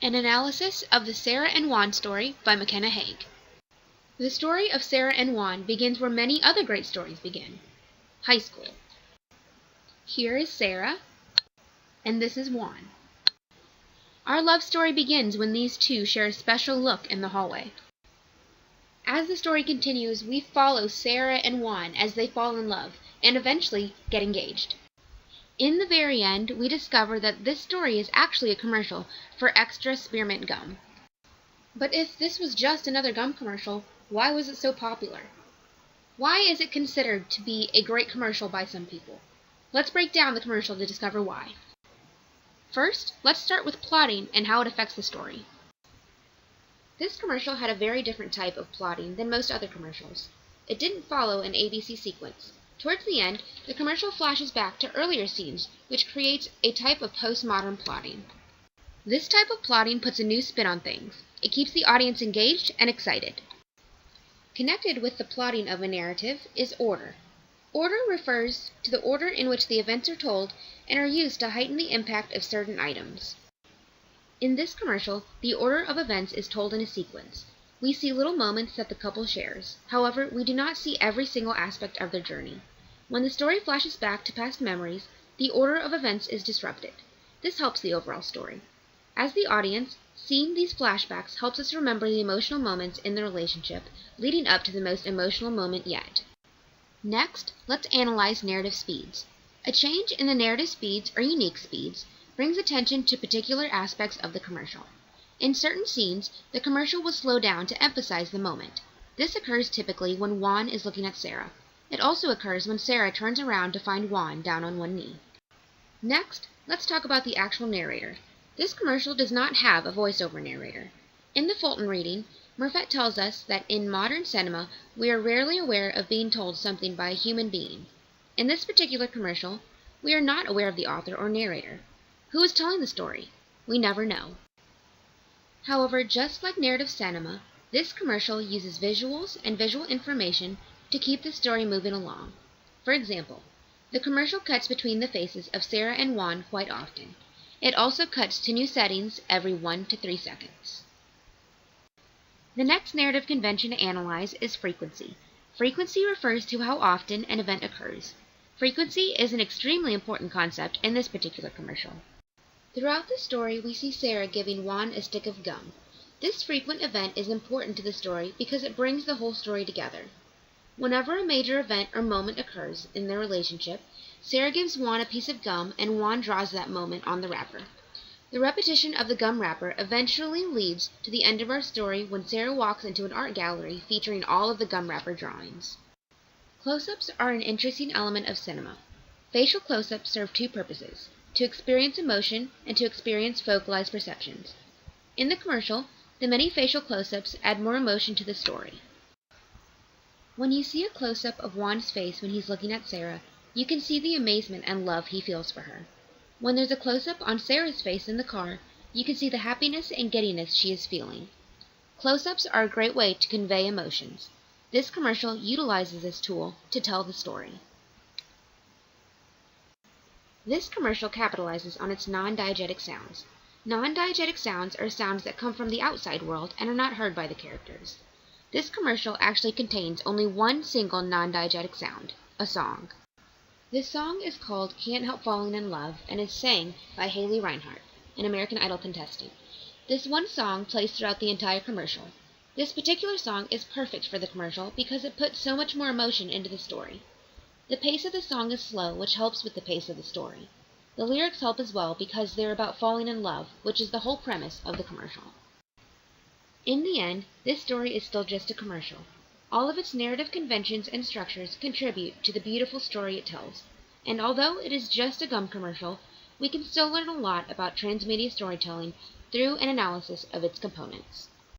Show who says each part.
Speaker 1: An analysis of the Sarah and Juan story by McKenna Haig. The story of Sarah and Juan begins where many other great stories begin. High school. Here is Sarah, and this is Juan. Our love story begins when these two share a special look in the hallway. As the story continues, we follow Sarah and Juan as they fall in love and eventually get engaged. In the very end, we discover that this story is actually a commercial for extra spearmint gum. But if this was just another gum commercial, why was it so popular? Why is it considered to be a great commercial by some people? Let's break down the commercial to discover why. First, let's start with plotting and how it affects the story. This commercial had a very different type of plotting than most other commercials. It didn't follow an ABC sequence. Towards the end, the commercial flashes back to earlier scenes, which creates a type of postmodern plotting. This type of plotting puts a new spin on things. It keeps the audience engaged and excited. Connected with the plotting of a narrative is order. Order refers to the order in which the events are told and are used to heighten the impact of certain items. In this commercial, the order of events is told in a sequence. We see little moments that the couple shares. However, we do not see every single aspect of their journey. When the story flashes back to past memories, the order of events is disrupted. This helps the overall story. As the audience, seeing these flashbacks helps us remember the emotional moments in the relationship, leading up to the most emotional moment yet. Next, let's analyze narrative speeds. A change in the narrative speeds or unique speeds brings attention to particular aspects of the commercial. In certain scenes, the commercial will slow down to emphasize the moment. This occurs typically when Juan is looking at Sarah. It also occurs when Sarah turns around to find Juan down on one knee. Next, let's talk about the actual narrator. This commercial does not have a voiceover narrator. In the Fulton reading, Murfett tells us that in modern cinema, we are rarely aware of being told something by a human being. In this particular commercial, we are not aware of the author or narrator. Who is telling the story? We never know. However, just like narrative cinema, this commercial uses visuals and visual information to keep the story moving along. For example, the commercial cuts between the faces of Sarah and Juan quite often. It also cuts to new settings every 1 to 3 seconds. The next narrative convention to analyze is frequency. Frequency refers to how often an event occurs. Frequency is an extremely important concept in this particular commercial. Throughout the story, we see Sarah giving Juan a stick of gum. This frequent event is important to the story because it brings the whole story together. Whenever a major event or moment occurs in their relationship, Sarah gives Juan a piece of gum and Juan draws that moment on the wrapper. The repetition of the gum wrapper eventually leads to the end of our story when Sarah walks into an art gallery featuring all of the gum wrapper drawings. Close-ups are an interesting element of cinema. Facial close-ups serve two purposes: to experience emotion and to experience focalized perceptions. In the commercial, the many facial close-ups add more emotion to the story. When you see a close-up of Juan's face when he's looking at Sarah, you can see the amazement and love he feels for her. When there's a close-up on Sarah's face in the car, you can see the happiness and giddiness she is feeling. Close-ups are a great way to convey emotions. This commercial utilizes this tool to tell the story. This commercial capitalizes on its non-diegetic sounds. Non-diegetic sounds are sounds that come from the outside world and are not heard by the characters. This commercial actually contains only one single non-diegetic sound, a song. This song is called Can't Help Falling in Love and is sang by Haley Reinhart, an American Idol contestant. This one song plays throughout the entire commercial. This particular song is perfect for the commercial because it puts so much more emotion into the story. The pace of the song is slow, which helps with the pace of the story. The lyrics help as well because they're about falling in love, which is the whole premise of the commercial. In the end, this story is still just a commercial. All of its narrative conventions and structures contribute to the beautiful story it tells. And although it is just a gum commercial, we can still learn a lot about transmedia storytelling through an analysis of its components.